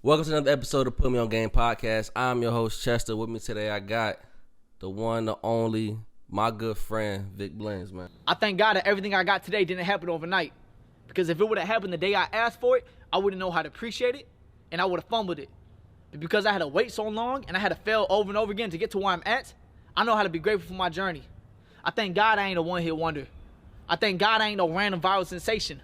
Welcome to another episode of Put Me On Game Podcast. I'm your host, Chesterr. With me today, I got the one, the only, my good friend, VicBlends, man. I thank God that everything I got today didn't happen overnight. Because if it would have happened the day I asked for it, I wouldn't know how to appreciate it, and I would have fumbled it. But because I had to wait so long, and I had to fail over and over again to get to where I'm at, I know how to be grateful for my journey. I thank God I ain't a one-hit wonder. I thank God I ain't no random viral sensation.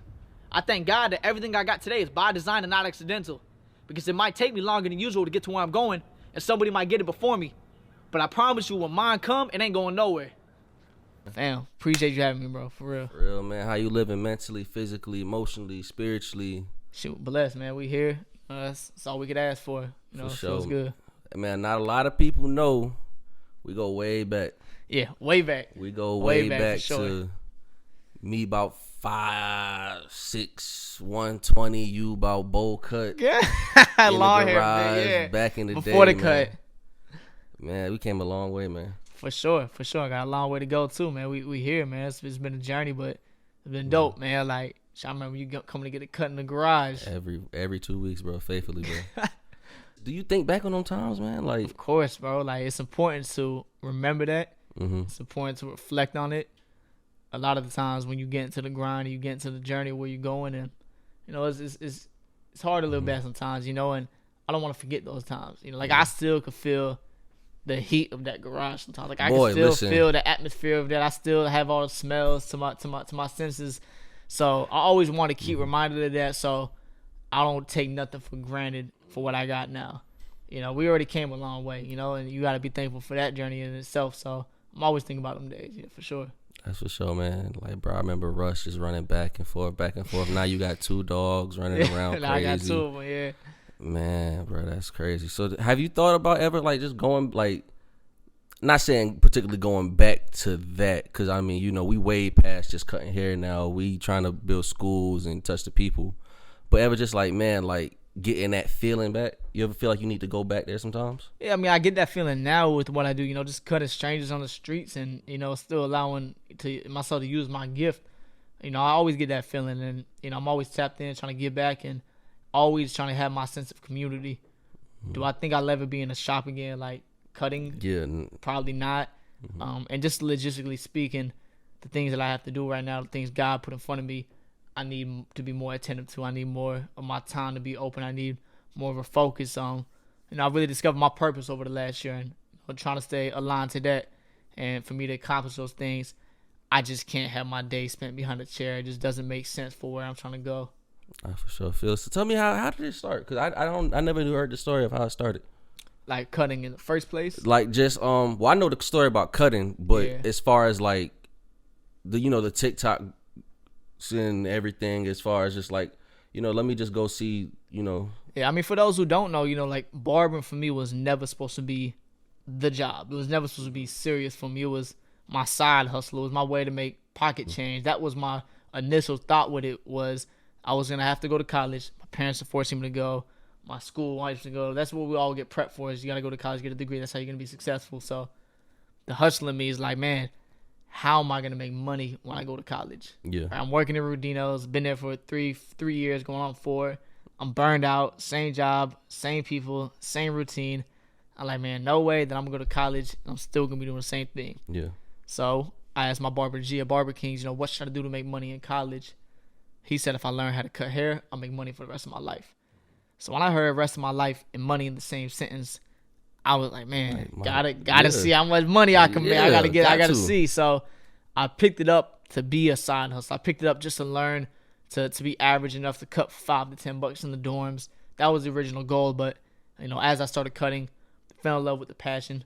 I thank God that everything I got today is by design and not accidental. Because it might take me longer than usual to get to where I'm going, and somebody might get it before me. But I promise you, when mine come, it ain't going nowhere. Damn, appreciate you having me, bro, for real. For real, man. How you living mentally, physically, emotionally, spiritually? Shoot, blessed, man. We here. That's all we could ask for. You know, For sure. feels good. Man, not a lot of people know we go way back. Yeah, way back. We go way back for sure. to me about 5'6", 120. You about bowl cut. Yeah, in long the hair, garage, man. Yeah, back in the before day, the cut. Man, we came a long way, man. For sure. I got a long way to go too, man. We here, man. It's been a journey, but it's been dope, man. Like, I remember you coming to get it cut in the garage. Every 2 weeks, bro. Faithfully, bro. Do you think back on them times, man? Like, Of course, bro. Like, it's important to remember that. mm-hmm. It's important to reflect on it. A lot of the times when you get into the grind and you get into the journey where you're going, and you know it's hard to live back sometimes, you know. And I don't want to forget those times, you know. Like I still could feel the heat of that garage sometimes. Like I can still feel the atmosphere of that. I still have all the smells to my senses. So I always want to keep reminded of that, so I don't take nothing for granted for what I got now. You know, we already came a long way, you know, and you got to be thankful for that journey in itself. So I'm always thinking about them days, yeah, for sure. That's for sure, man. Like, bro, I remember Rush just running back and forth. Now you got 2 dogs running around Now crazy. I got 2 of them, yeah. Man, bro, that's crazy. So have you thought about ever, like, just going, like, not saying particularly going back to that, because, I mean, you know, we way past just cutting hair now. We trying to build schools and touch the people. But ever just, like, man, like, getting that feeling back? You ever feel like you need to go back there sometimes? Yeah, I mean, I get that feeling now with what I do, you know, just cutting strangers on the streets and, you know, still allowing myself to use my gift. You know, I always get that feeling, and, you know, I'm always tapped in trying to give back and always trying to have my sense of community. Do I think I'll ever be in a shop again, like, cutting? Yeah. Probably not. And just logistically speaking, the things that I have to do right now, the things God put in front of me, I need to be more attentive to. I need more of my time to be open. I need more of a focus on. You know, I really discovered my purpose over the last year, and I'm trying to stay aligned to that. And for me to accomplish those things, I just can't have my day spent behind a chair. It just doesn't make sense for where I'm trying to go. I for sure feel. So tell me, how did it start? Because I never heard the story of how it started. Like cutting in the first place? Like just well, I know the story about cutting, but as far as like the TikTok and everything, as far as just like, you know, let me just go see, you know. Yeah, I mean, for those who don't know, you know, like barbering for me was never supposed to be the job. It was never supposed to be serious for me. It was my side hustle. It was my way to make pocket change. That was my initial thought with it, was I was going to have to go to college. My parents are forcing me to go. My school wants me to go. That's what we all get prepped for, is you got to go to college, get a degree. That's how you're going to be successful. So the hustle in me is like, man, how am I going to make money when I go to college? Yeah. I'm working in Rudino's, been there for three years, going on 4. I'm burned out, same job, same people, same routine. I'm like, man, no way that I'm going to go to college and I'm still going to be doing the same thing. Yeah. So I asked my barber G at Barber Kings, you know, what should I do to make money in college? He said if I learn how to cut hair, I'll make money for the rest of my life. So when I heard rest of my life and money in the same sentence, I was like, man, gotta see how much money I can make. I gotta see. So I picked it up to be a side hustle. I picked it up just to learn to be average enough to cut $5 to $10 in the dorms. That was the original goal. But, you know, as I started cutting, fell in love with the passion.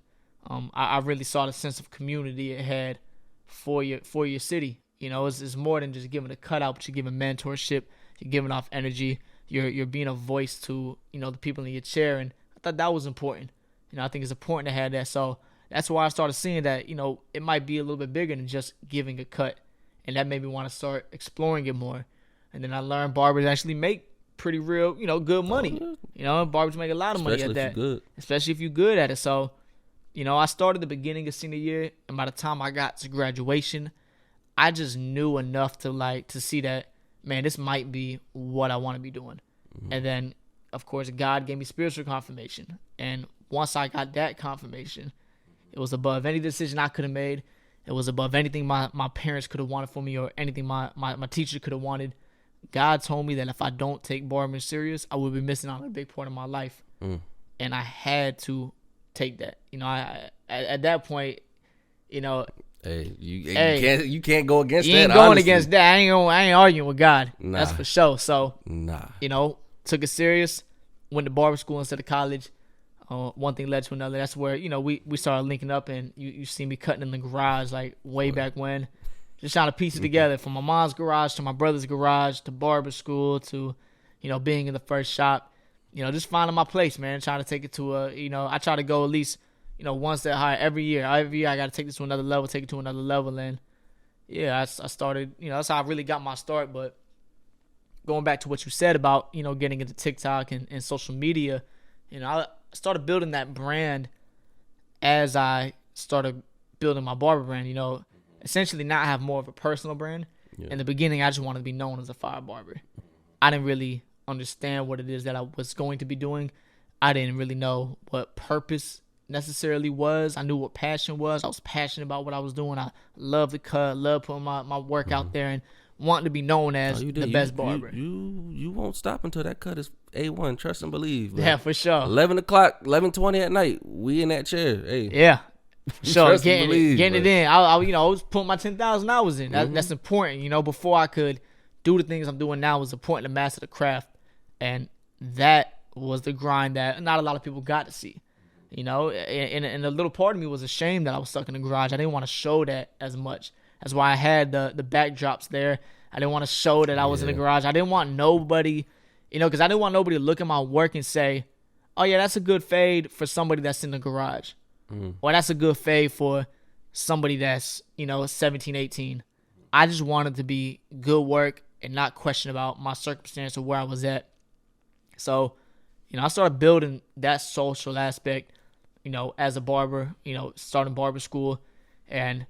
I really saw the sense of community it had for your city. You know, it's more than just giving a cutout, but you're giving mentorship. You're giving off energy. You're being a voice to, you know, the people in your chair. And I thought that was important. You know, I think it's important to have that. So that's why I started seeing that, you know, it might be a little bit bigger than just giving a cut. And that made me want to start exploring it more. And then I learned barbers actually make pretty real, you know, good money. You know, barbers make a lot of money at that. Especially if you're good at it. So, you know, I started the beginning of senior year. And by the time I got to graduation, I just knew enough to see that, man, this might be what I want to be doing. And then of course, God gave me spiritual confirmation. And once I got that confirmation, it was above any decision I could have made. It was above anything my parents could have wanted for me or anything my teacher could have wanted. God told me that if I don't take barbering serious, I would be missing out on a big part of my life. And I had to take that. You know, at that point, you know, you can't go against that. You ain't going against that. I ain't arguing with God. Nah. That's for sure. So, nah, you know, took it serious. Went to barber school instead of college. One thing led to another. That's where, you know, we started linking up, and you see me cutting in the garage like way back when. Just trying to piece it together from my mom's garage to my brother's garage to barber school to, you know, being in the first shop. You know, just finding my place, man. Trying to take it to a, you know, I try to go at least, you know, one step higher every year. Every year I got to take this to another level, take it to another level. And, yeah, I started, you know, that's how I really got my start. But going back to what you said about, you know, getting into TikTok and social media, you know, I started building that brand as I started building my barber brand, you know. Essentially now I have more of a personal brand. Yeah. In the beginning, I just wanted to be known as a fire barber. I didn't really understand what it is that I was going to be doing. I didn't really know what purpose necessarily was. I knew what passion was. I was passionate about what I was doing. I love the cut, love putting my work out there and wanting to be known as the best barber. You won't stop until that cut is A1. Trust and believe. Bro. Yeah, for sure. 11 o'clock, 11:20 at night. We in that chair. Hey. Yeah. Sure, getting it in. I you know, I was putting my 10,000 hours in. That's important. You know, before I could do the things I'm doing now, it was important to master the craft, and that was the grind that not a lot of people got to see. You know, and a little part of me was ashamed that I was stuck in the garage. I didn't want to show that as much. That's why I had the backdrops there. I didn't want to show that I was in the garage. I didn't want nobody, you know, because I didn't want nobody to look at my work and say, "Oh yeah, that's a good fade for somebody that's in the garage." Or that's a good fade for somebody that's, you know, 17, 18. I just wanted to be good work and not question about my circumstance or where I was at. So, you know, I started building that social aspect, you know, as a barber, you know, starting barber school. And,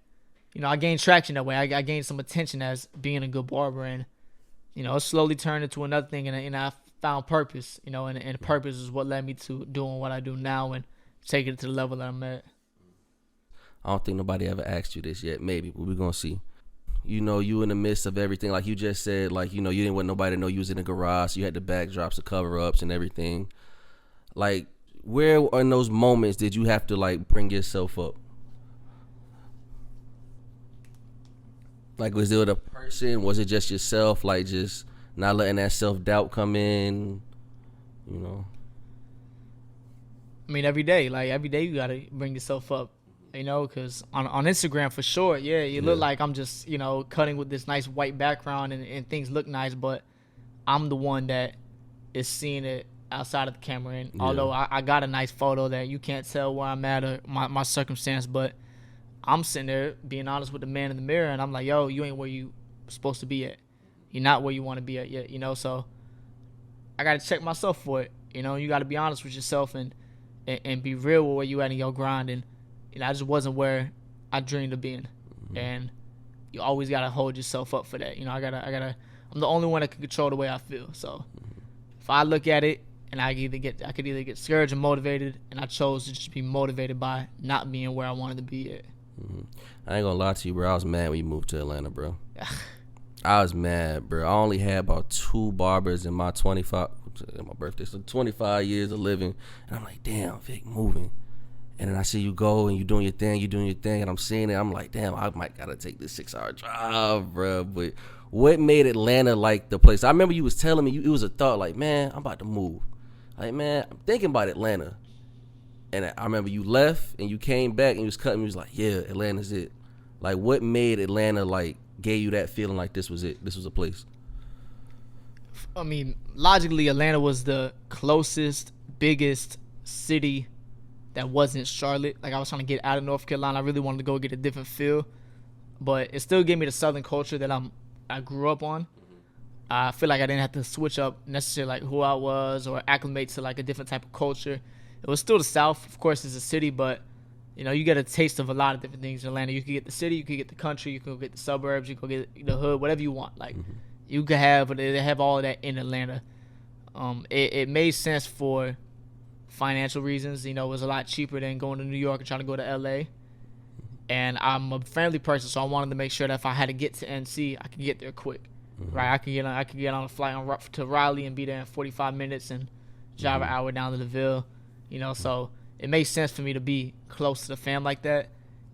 you know, I gained traction that way. I gained some attention as being a good barber. And, you know, it slowly turned into another thing. And I found purpose, you know, and purpose is what led me to doing what I do now and taking it to the level that I'm at. I don't think nobody ever asked you this yet. Maybe, but we're going to see. You know, you in the midst of everything. Like you just said, like, you know, you didn't want nobody to know you was in the garage. So you had the backdrops, the cover-ups, and everything. Like, where in those moments did you have to, like, bring yourself up? Like, was it a person? Was it just yourself? Like, just not letting that self-doubt come in? You know? I mean, every day you got to bring yourself up, you know, because on Instagram, for sure, you look like I'm just, you know, cutting with this nice white background and things look nice, but I'm the one that is seeing it outside of the camera. And although I got a nice photo that you can't tell where I'm at or my circumstance, but I'm sitting there being honest with the man in the mirror, and I'm like, yo, you ain't where you supposed to be at. You're not where you want to be at yet, you know, so I got to check myself for it. You know, you got to be honest with yourself and be real with where you at in your grind. And, you know, I just wasn't where I dreamed of being. And you always got to hold yourself up for that. You know, I'm the only one that can control the way I feel. So if I look at it and I could either get discouraged or motivated, and I chose to just be motivated by not being where I wanted to be at. I ain't gonna lie to you, bro. I was mad when you moved to Atlanta, bro. I was mad, bro. I only had about 2 barbers in my 25, my birthday, so 25 years of living. And I'm like, damn, Vic, moving. And then I see you go and you doing your thing, and I'm seeing it. I'm like, damn, I might gotta take this 6-hour drive, bro. But what made Atlanta like the place? I remember you was telling me it was a thought, like, man, I'm about to move. Like, man, I'm thinking about Atlanta. And I remember you left and you came back and you was cutting me. You was like, yeah, Atlanta's it. Like, what made Atlanta, like, gave you that feeling like this was it? This was a place? I mean, logically, Atlanta was the closest, biggest city that wasn't Charlotte. Like, I was trying to get out of North Carolina. I really wanted to go get a different feel. But it still gave me the Southern culture that I grew up on. I feel like I didn't have to switch up necessarily, like, who I was or acclimate to, like, a different type of culture. It was still the South. Of course, it's a city, but, you know, you get a taste of a lot of different things in Atlanta. You could get the city, you could get the country, you could get the suburbs, you could get the hood, whatever you want. Like, you could have, they have all of that in Atlanta. It made sense for financial reasons. You know, it was a lot cheaper than going to New York and trying to go to LA. And I'm a family person, so I wanted to make sure that if I had to get to NC, I could get there quick. Right? I could get on a flight to Raleigh and be there in 45 minutes and drive an hour down to the Ville. You know, so it made sense for me to be close to the fam like that.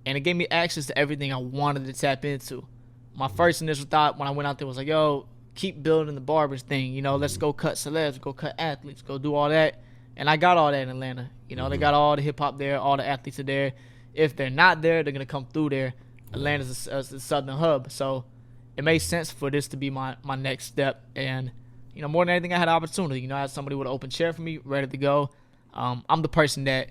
And it gave me access to everything I wanted to tap into. My first initial thought when I went out there was like, yo, keep building the barbers thing. You know, let's go cut celebs, go cut athletes, go do all that. And I got all that in Atlanta. You know, they got all the hip-hop there, all the athletes are there. If they're not there, they're going to come through there. Atlanta's a southern hub. So it made sense for this to be my next step. And, you know, more than anything, I had an opportunity. You know, I had somebody with an open chair for me, ready to go. I'm the person that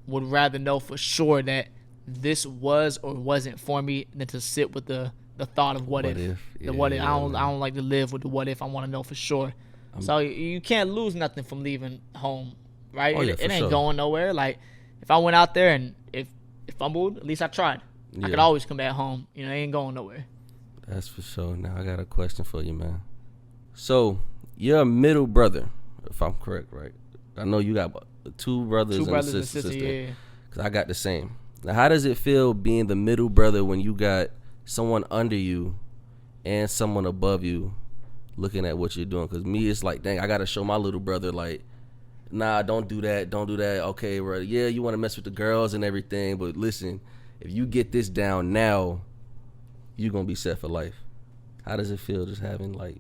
would rather know for sure that this was or wasn't for me than to sit with the thought of what if. Yeah, I don't like to live with the what if. I want to know for sure. So you can't lose nothing from leaving home, right? It ain't going nowhere. Like, if I went out there and if fumbled, at least I tried. I could always come back home. You know, it ain't going nowhere. That's for sure. Now I got a question for you, man. So you're a middle brother, if I'm correct, right? I know you got two brothers and a sister. Yeah. Because I got the same. Now, how does it feel being the middle brother when you got someone under you and someone above you looking at what you're doing? Because me, it's like, dang, I got to show my little brother, like, nah, don't do that. Okay, bro. Yeah, you want to mess with the girls and everything, but listen, if you get this down now, you're going to be set for life. How does it feel just having, like,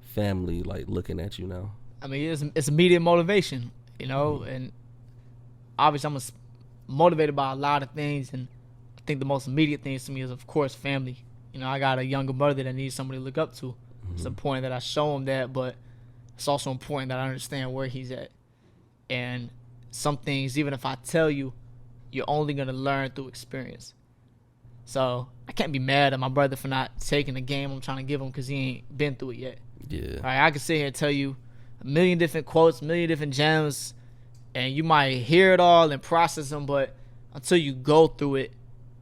family, like, looking at you now? I mean, it's immediate motivation, you know, and obviously I'm motivated by a lot of things, and I think the most immediate things to me is, of course, family. You know, I got a younger brother that needs somebody to look up to. It's important that I show him that, but it's also important that I understand where he's at. And some things, even if I tell you, you're only going to learn through experience. So I can't be mad at my brother for not taking the game I'm trying to give him because he ain't been through it yet. Yeah. All right, I can sit here and tell you a million different quotes, a million different gems, and you might hear it all and process them, but until you go through it,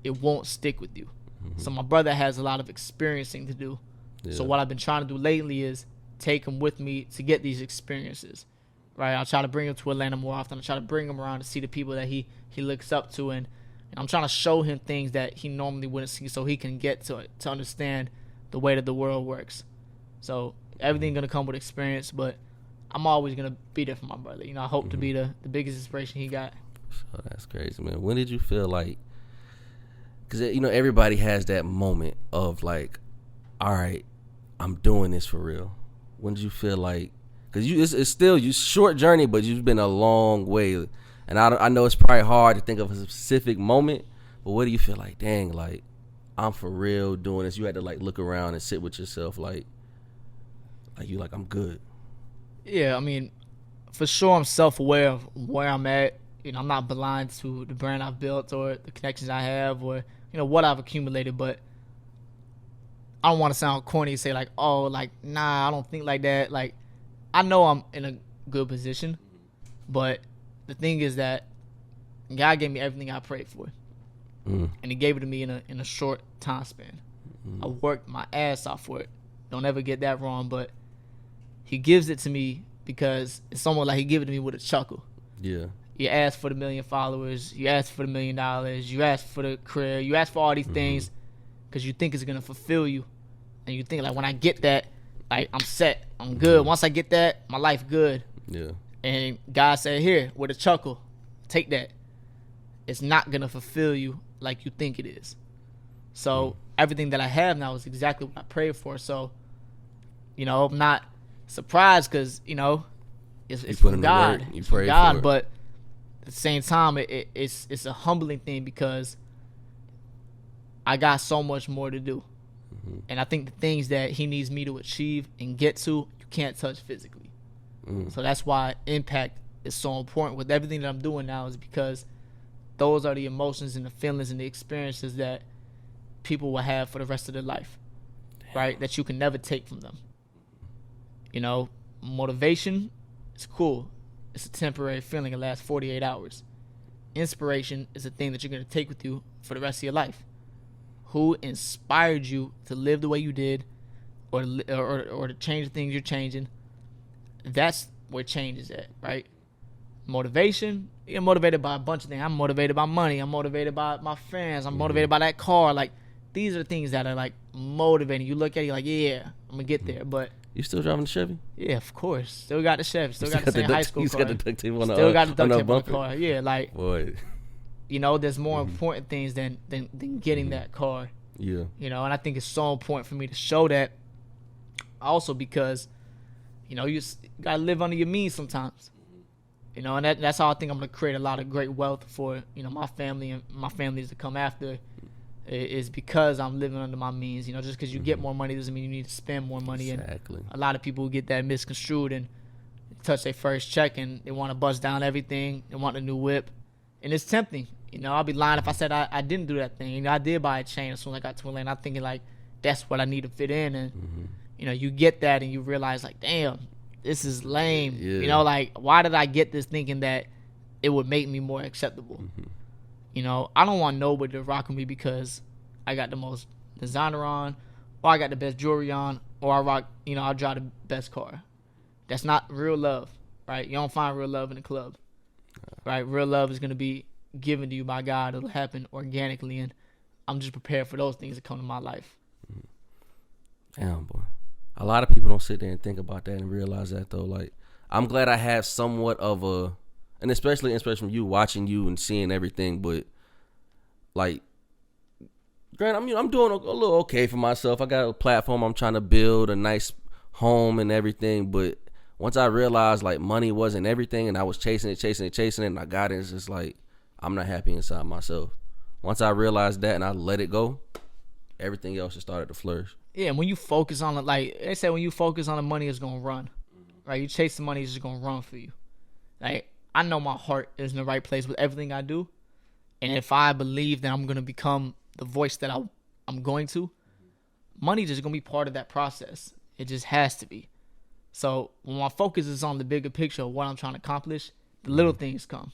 it won't stick with you. So my brother has a lot of experiencing to do. Yeah. So what I've been trying to do lately is take him with me to get these experiences. Right, I'll try to bring him to Atlanta more often. I try to bring him around to see the people that he looks up to, and I'm trying to show him things that he normally wouldn't see, so he can get to it, to understand the way that the world works. So everything's gonna come with experience, but I'm always gonna be there for my brother. You know, I hope to be the biggest inspiration he got. Oh, that's crazy, man. When did you feel like? Because you know everybody has that moment of like, all right, I'm doing this for real. When did you feel like? Because it's still you short journey, but you've been a long way, and I know it's probably hard to think of a specific moment. But what do you feel like? Dang, like I'm for real doing this. You had to like look around and sit with yourself, like you like I'm good. Yeah, I mean, for sure I'm self-aware of where I'm at. You know, I'm not blind to the brand I've built or the connections I have or you know what I've accumulated. But I don't want to sound corny and say like, oh, like nah, I don't think like that, like. I know I'm in a good position, but the thing is that God gave me everything I prayed for, and He gave it to me in a short time span. I worked my ass off for it. Don't ever get that wrong, but He gives it to me because it's almost like He gave it to me with a chuckle. Yeah. You ask for the 1 million followers, you ask for the $1 million, you ask for the career, you ask for all these things because you think it's gonna fulfill you, and you think like when I get that. Like, I'm set. I'm good. Once I get that, my life good. Yeah. And God said, here, with a chuckle, take that. It's not going to fulfill you like you think it is. So everything that I have now is exactly what I prayed for. So, you know, I'm not surprised because, you know, it's from God. You it's pray from God, for it. But at the same time, it's a humbling thing because I got so much more to do. And I think the things that He needs me to achieve and get to, you can't touch physically. So that's why impact is so important with everything that I'm doing now is because those are the emotions and the feelings and the experiences that people will have for the rest of their life, right? That you can never take from them. You know, motivation is cool. It's a temporary feeling. It lasts 48 hours. Inspiration is a thing that you're going to take with you for the rest of your life. Who inspired you to live the way you did or to change the things you're changing? That's where change is at, right? Motivation, you're motivated by a bunch of things. I'm motivated by money. I'm motivated by my friends. I'm motivated by that car. Like, these are things that are like motivating. You look at it, you're like, yeah, I'm gonna get there. But you still driving the Chevy? Yeah, of course. Still got the Chevy. Still got the same high school car. Still got the duct tape on the Still got the duct tape on the bumper. car. Yeah, like, boy, you know, there's more important things than getting that car. Yeah. You know, and I think it's so important for me to show that. Also because, you know, you gotta live under your means sometimes. You know, and that's how I think I'm gonna create a lot of great wealth for, you know, my family and my families to come after. Is because I'm living under my means. You know, just because you get more money doesn't mean you need to spend more money. Exactly. And a lot of people get that misconstrued and touch their first check and they want to bust down everything. They want a new whip, and it's tempting. You know, I'll be lying if I said I didn't do that thing. You know, I did buy a chain as soon as I got to Atlanta. I'm thinking like that's what I need to fit in, and you know, you get that and you realize like, damn, this is lame. Yeah. You know, like, why did I get this thinking that it would make me more acceptable? You know, I don't want nobody to rock with me because I got the most designer on, or I got the best jewelry on, or I drive the best car. That's not real love, right? You don't find real love in the club, right? Real love is going to be given to you by God. It'll happen organically, and I'm just prepared for those things to come to my life. Damn, boy. A lot of people don't sit there and think about that and realize that, though. Like, I'm glad I have somewhat of a, and especially from you, watching you and seeing everything, but like, granted, I'm doing a little okay for myself. I got a platform I'm trying to build, a nice home and everything, but once I realized like money wasn't everything and I was chasing it and I got it, it's just like I'm not happy inside myself. Once I realized that and I let it go, everything else just started to flourish. Yeah, and when you focus on it, like they say, when you focus on the money, it's gonna run. Right? You chase the money, it's just gonna run for you. Like, I know my heart is in the right place with everything I do, and if I believe that I'm gonna become the voice that I'm going to, money just gonna be part of that process. It just has to be. So when my focus is on the bigger picture of what I'm trying to accomplish, the little things come.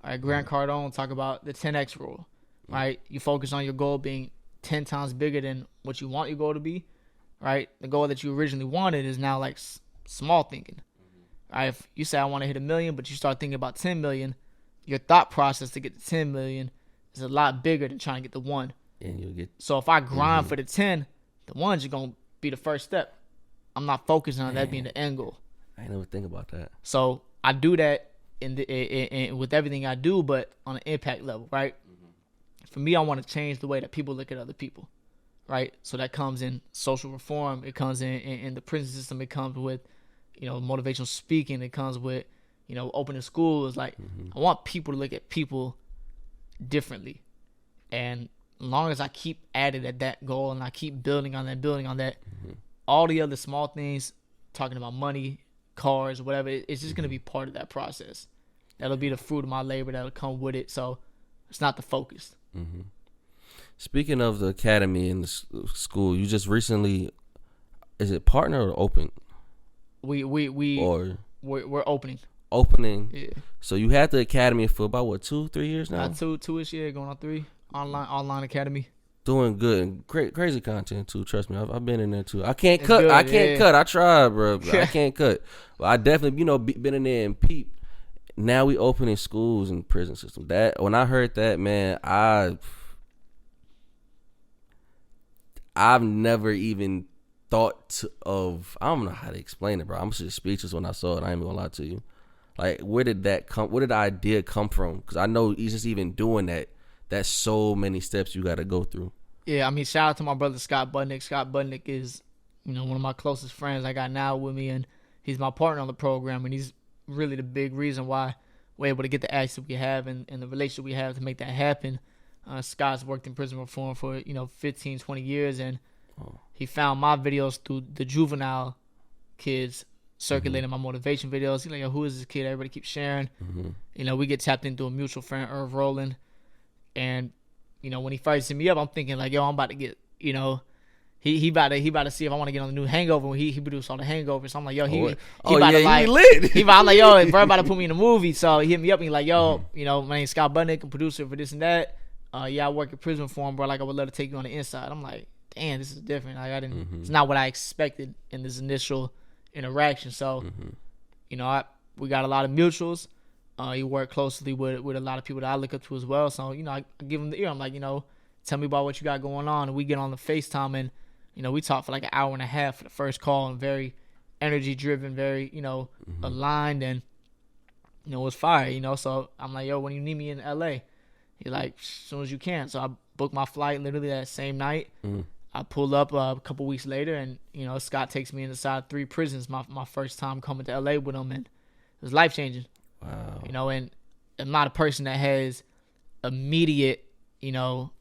All right, Grant Cardone talk about the 10x rule. Right, you focus on your goal being 10 times bigger than what you want your goal to be. Right, the goal that you originally wanted is now like small thinking. All right, if you say I want to hit 1 million, but you start thinking about 10 million, your thought process to get to 10 million is a lot bigger than trying to get to 1. And you'll get. So if I grind for the 10, the 1's gonna be the first step. I'm not focusing on that being the end goal. I never think about that. So I do that in with everything I do, but on an impact level, right? For me, I want to change the way that people look at other people, right? So that comes in social reform. It comes in the prison system. It comes with, you know, motivational speaking. It comes with, you know, opening schools. Like, I want people to look at people differently. And as long as I keep at it at that goal and I keep building on that, all the other small things, talking about money, cars, whatever, it's just going to be part of that process. That'll be the fruit of my labor that'll come with it. So it's not the focus. Speaking of the academy and the school, you just recently, is it partner or open? We're opening. Yeah. So you had the academy for about what, 2-3 years now? Two-ish year, going on 3. Online academy. Doing good and crazy content too. Trust me, I've been in there too. I can't cut. Good, I can't yeah. cut. I tried, bro. I can't cut. But I definitely, been in there and peeped. Now we opening schools and prison system. That when I heard that, man, I've never even thought of. I don't know how to explain it, bro. I'm just speechless when I saw it. I ain't gonna lie to you. Like, where did that come? Where did the idea come from? Because I know he's just even doing that. That's so many steps you got to go through. Yeah, I mean, shout out to my brother Scott Budnick. Scott Budnick is, one of my closest friends I got now with me, and he's my partner on the program, and he's really the big reason why we're able to get the access we have and the relationship we have to make that happen. Scott's worked in prison reform for, 15, 20 years, and he found my videos through the juvenile kids circulating my motivation videos. He's like, yo, who is this kid? Everybody keeps sharing. We get tapped into a mutual friend, Irv Rowland. And, when he first hit me up, I'm thinking like, yo, I'm about to get, he about to see if I want to get on the new Hangover when he produced all the Hangovers. So I'm like, yo, he lit. I'm like, yo, bro about to put me in a movie. So he hit me up and he's like, yo, my name's Scott Budnick, I'm producer for this and that. I work at prison reform, bro. Like, I would love to take you on the inside. I'm like, damn, this is different. Like, I didn't. It's not what I expected in this initial interaction. So, we got a lot of mutuals. He worked closely with a lot of people that I look up to as well. So, I give him the ear. I'm like, tell me about what you got going on. And we get on the FaceTime and, we talk for like an hour and a half for the first call, and very energy driven, very, aligned, and, it was fire, So I'm like, yo, when you need me in LA? He's like, as soon as you can. So I booked my flight literally that same night. I pull up a couple weeks later, and, Scott takes me inside 3 prisons my first time coming to LA with him, and it was life changing. Wow. And I'm not a person that has immediate,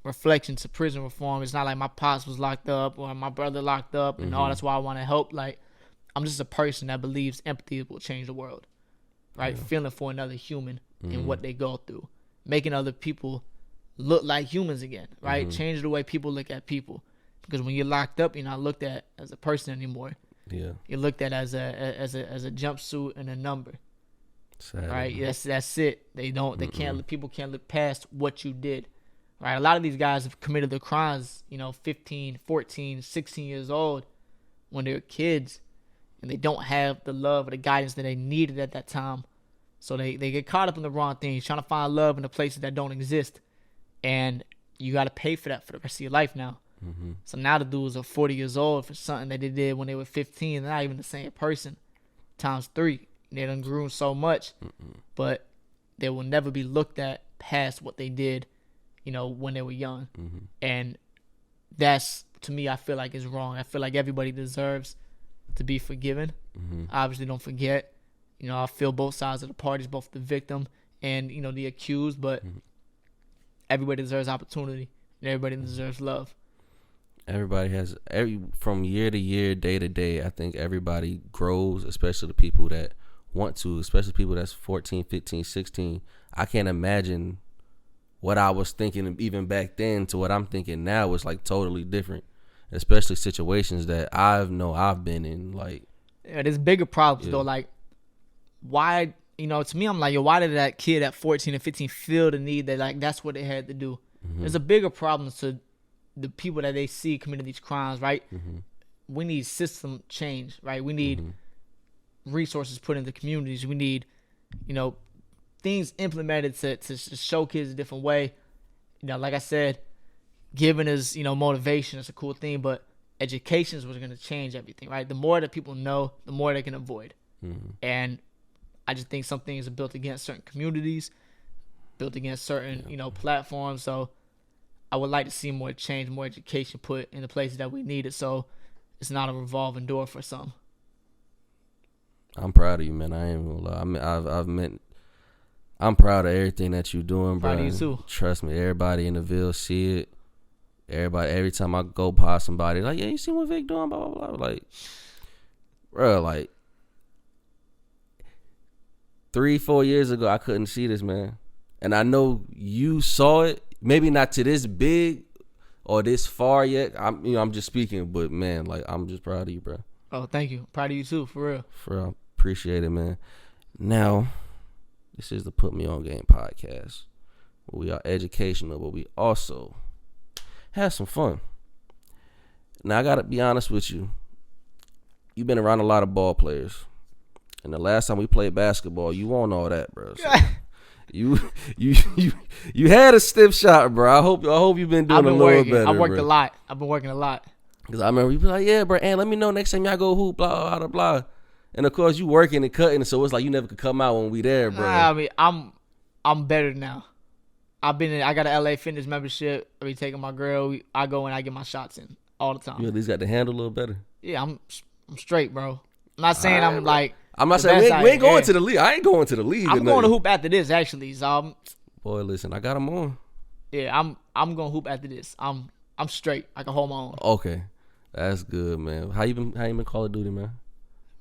reflection to prison reform. It's not like my pops was locked up or my brother locked up and that's why I want to help. Like, I'm just a person that believes empathy will change the world, right? Yeah. Feeling for another human and what they go through, making other people look like humans again, right? Change the way people look at people, because when you're locked up, you're not looked at as a person anymore. Yeah, you're looked at as a jumpsuit and a number. Sad, right? That's it. People can't look past what you did, right? A lot of these guys have committed the crimes, 15, 14, 16 years old when they were kids, and they don't have the love or the guidance that they needed at that time. So they get caught up in the wrong things, trying to find love in the places that don't exist, and you got to pay for that for the rest of your life now. So now the dudes are 40 years old for something that they did when they were 15. They're not even the same person, times 3. They done grew so much, but they will never be looked at past what they did, when they were young. And that's, to me, I feel like is wrong. I feel like everybody deserves to be forgiven. Obviously, don't forget, I feel both sides of the parties, both the victim and, the accused, but everybody deserves opportunity and everybody deserves love. Everybody has, from year to year, day to day, I think everybody grows, especially the people that want to, especially people that's 14, 15, 16. I can't imagine what I was thinking even back then to what I'm thinking now was like totally different, especially situations that I've been in. Like, yeah, there's bigger problems though. Like, why, to me, I'm like, yo, why did that kid at 14 and 15 feel the need that, like, that's what they had to do? There's a bigger problem to the people that they see committing these crimes, right? We need system change, right? We need resources put into communities. We need, things implemented to show kids a different way. Like I said, giving is, motivation is a cool thing, but education is what's going to change everything, right? The more that people know, the more they can avoid. And I just think some things are built against certain communities, built against certain, platforms. So I would like to see more change, more education put in the places that we need it, so it's not a revolving door for some. I'm proud of you, man. I ain't gonna lie. I'm proud of everything that you're doing, bro. Proud of you too. Trust me, everybody in the Ville see it. Every time I go past somebody, like, yeah, you see what Vic doing, blah, blah, blah. Like, bro, like, 3-4 years ago, I couldn't see this, man. And I know you saw it. Maybe not to this big or this far yet. I'm just speaking, but man, like, I'm just proud of you, bro. Oh, thank you. Proud of you too, for real. For real. Appreciate it, man. Now, this is the Put Me On Game podcast, where we are educational, but we also have some fun. Now, I gotta be honest with you. You've been around a lot of ball players, and the last time we played basketball, you won all that, bro. So you had a stiff shot, bro. I hope you've been doing a little better. I worked a lot. I've been working a lot. Cause I remember you be like, yeah, bro, and let me know next time y'all go hoop, blah blah blah blah. And of course, you working and cutting, so it's like you never could come out when we there, bro. Nah, I mean, I'm better now. I got an LA Fitness membership. I be taking my girl. I go and I get my shots in all the time. You at least got the handle a little better. Yeah, I'm straight, bro. I'm not saying I'm like. I'm not saying we ain't going to the league. I ain't going to the league. I'm going to hoop after this, actually. So boy, listen, I got them on. Yeah, I'm going to hoop after this. I'm straight. I can hold my own. Okay, that's good, man. How you been Call of Duty, man?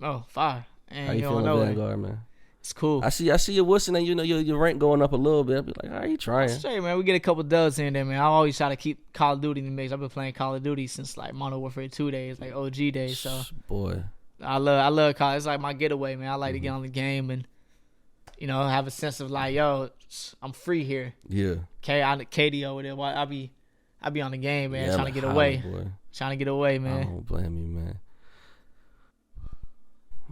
Oh, fire. And how you feeling, Vanguard, man? It's cool. I see you whistling, and your rank going up a little bit. I be like, how are you trying? Straight, man. We get a couple dubs here and there, man. I always try to keep Call of Duty in the mix. I've been playing Call of Duty since like Modern Warfare 2 days, like OG days. So boy, I love Call. It's like my getaway, man. I like to get on the game and have a sense of like, yo, I'm free here. Yeah. Katie over there. I be on the game, man, trying to get away. Boy. Trying to get away, man. I don't blame you, man.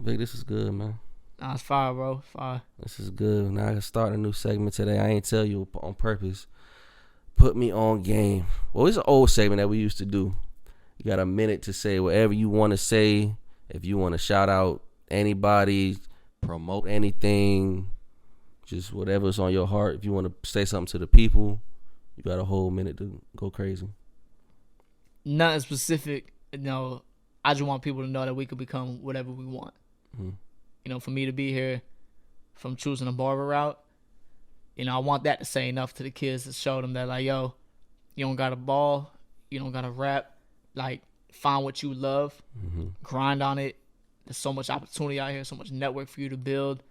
Vic, this is good, man. Nah, it's fire, bro. Fire. This is good. Now I can start a new segment today. I ain't tell you on purpose. Put me on game. Well, it's an old segment that we used to do. You got a minute to say whatever you want to say. If you want to shout out anybody, promote anything, just whatever's on your heart. If you want to say something to the people, you got a whole minute to go crazy. Nothing specific. I just want people to know that we could become whatever we want. Mm-hmm. For me to be here, from choosing a barber route, I want that to say enough to the kids to show them that, like, yo, you don't got to ball, you don't got to rap. Like, find what you love, grind on it. There's so much opportunity out here, so much network for you to build.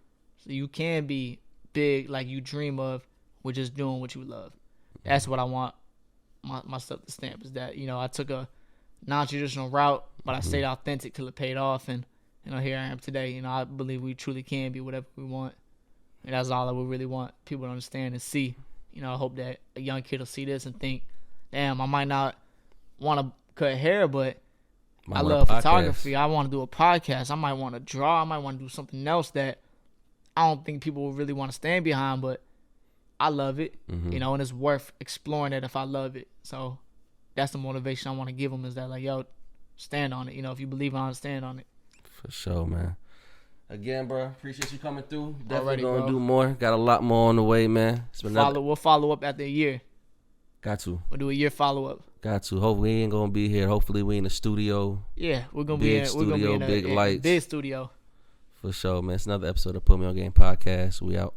So you can be big like you dream of with just doing what you love. That's what I want my stuff to stamp, is that, I took a non-traditional route, but I stayed authentic till it paid off. And, here I am today. I believe we truly can be whatever we want. And that's all I would really want people to understand and see. I hope that a young kid will see this and think, damn, I might not want to cut hair, but I love photography. I want to do a podcast. I might want to draw. I might want to do something else that I don't think people will really want to stand behind, but I love it, and it's worth exploring it if I love it. So that's the motivation I want to give them, is that, like, yo, stand on it. If you believe in it, stand on it. For sure, man. Again, bro, appreciate you coming through. Definitely going to do more. Got a lot more on the way, man. We'll follow up after a year. Got to. We'll do a year follow-up. Got to. Hopefully we ain't going to be here. Hopefully we in the studio. Yeah, we're going to be in big lights. Big studio. For sure, man. It's another episode of Put Me On Game Podcast. We out.